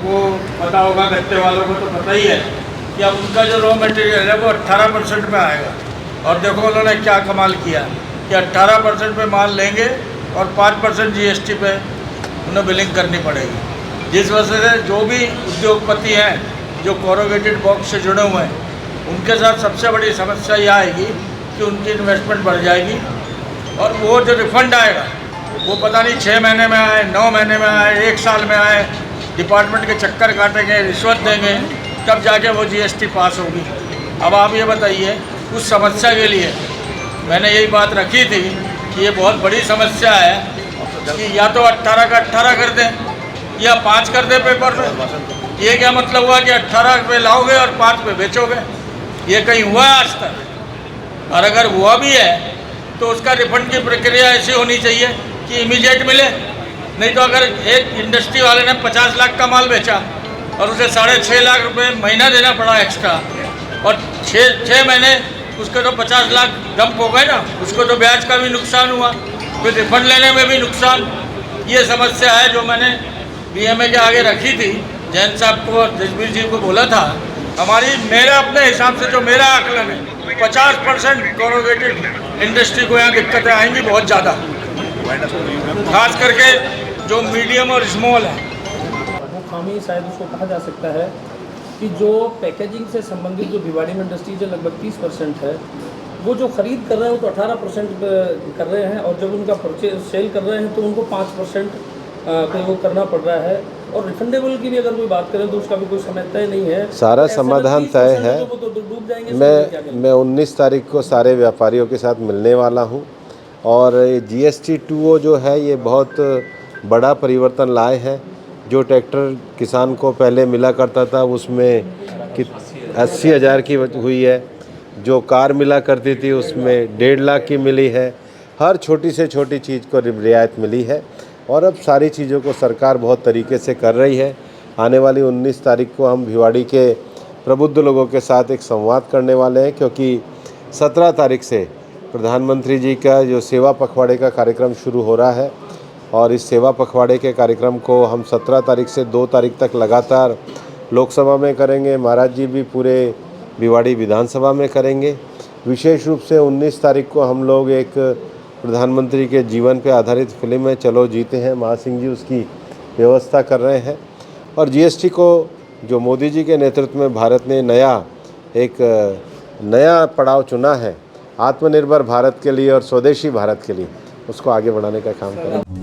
आपको पता होगा, गत्ते वालों को तो पता ही है कि अब उनका जो रॉ मटेरियल है वो 18% में आएगा। और देखो उन्होंने क्या कमाल किया कि 18% पे माल लेंगे और 5% GST पे उन्हें बिलिंग करनी पड़ेगी, जिस वजह से जो भी उद्योगपति हैं जो कोरोगेटेड बॉक्स से जुड़े हुए हैं उनके साथ सबसे बड़ी समस्या यह आएगी कि उनकी इन्वेस्टमेंट बढ़ जाएगी और वो जो रिफंड आएगा वो पता नहीं 6 महीने में आए, 9 महीने में आए, 1 साल में आए, डिपार्टमेंट के चक्कर काटेंगे, रिश्वत देंगे, तब जाके वो GST पास होगी। अब आप ये बताइए, उस समस्या के लिए मैंने यही बात रखी थी कि ये बहुत बड़ी समस्या है कि या तो 18 का 18 कर दें या 5 कर दें पेपर पे। ये क्या मतलब हुआ कि 18 पे लाओगे और 5 पे बेचोगे? ये कहीं हुआ है आज तक? और अगर हुआ भी है तो उसका रिफंड की प्रक्रिया ऐसी होनी चाहिए कि इमीडिएट मिले। नहीं तो अगर एक इंडस्ट्री वाले ने 50 लाख का माल बेचा और उसे 6.5 लाख रुपए महीना देना पड़ा एक्स्ट्रा, और 6 महीने उसके तो 50 लाख डंप हो गए ना, उसको तो ब्याज का भी नुकसान हुआ, फिर रिफंड लेने में भी नुकसान। ये समस्या है जो मैंने BMA के आगे रखी थी, जैन साहब को और जसबीर जी को बोला था। मेरे अपने हिसाब से जो मेरा आकलन है 50% कोरोगेटेड इंडस्ट्री को यहाँ दिक्कतें आएंगी बहुत ज़्यादा, खास करके जो मीडियम और स्मॉल है। वो खामी शायद उसको कहा जा सकता है कि जो पैकेजिंग से संबंधित जो भिवाड़ी में इंडस्ट्री जो लगभग 30% है, वो जो ख़रीद कर रहे हैं वो तो 18% कर रहे हैं, और जब उनका परचेज सेल कर रहे हैं तो उनको 5% वो करना पड़ रहा है। और रिफंडेबल की भी अगर कोई बात करें तो उसका भी कोई समय तय नहीं है, सारा समाधान तय है। तो डूब जाएंगे। मैं 19 तारीख को सारे व्यापारियों के साथ मिलने वाला हूं, और GST 2 जो है ये बहुत बड़ा परिवर्तन लाए हैं। जो ट्रैक्टर किसान को पहले मिला करता था उसमें 80,000 की हुई है, जो कार मिला करती थी उसमें 1.5 लाख की मिली है। हर छोटी से छोटी चीज़ को रियायत मिली है, और अब सारी चीज़ों को सरकार बहुत तरीके से कर रही है। आने वाली 19 तारीख को हम भिवाड़ी के प्रबुद्ध लोगों के साथ एक संवाद करने वाले हैं, क्योंकि 17 तारीख से प्रधानमंत्री जी का जो सेवा पखवाड़े का कार्यक्रम शुरू हो रहा है, और इस सेवा पखवाड़े के कार्यक्रम को हम 17 तारीख से 2 तारीख तक लगातार लोकसभा में करेंगे। महाराज जी भी पूरे भिवाड़ी विधानसभा में करेंगे। विशेष रूप से 19 तारीख को हम लोग एक प्रधानमंत्री के जीवन पे आधारित फिल्म है चलो जीते हैं, महासिंह जी उसकी व्यवस्था कर रहे हैं। और GST को जो मोदी जी के नेतृत्व में भारत ने एक नया पड़ाव चुना है आत्मनिर्भर भारत के लिए और स्वदेशी भारत के लिए, उसको आगे बढ़ाने का काम करें।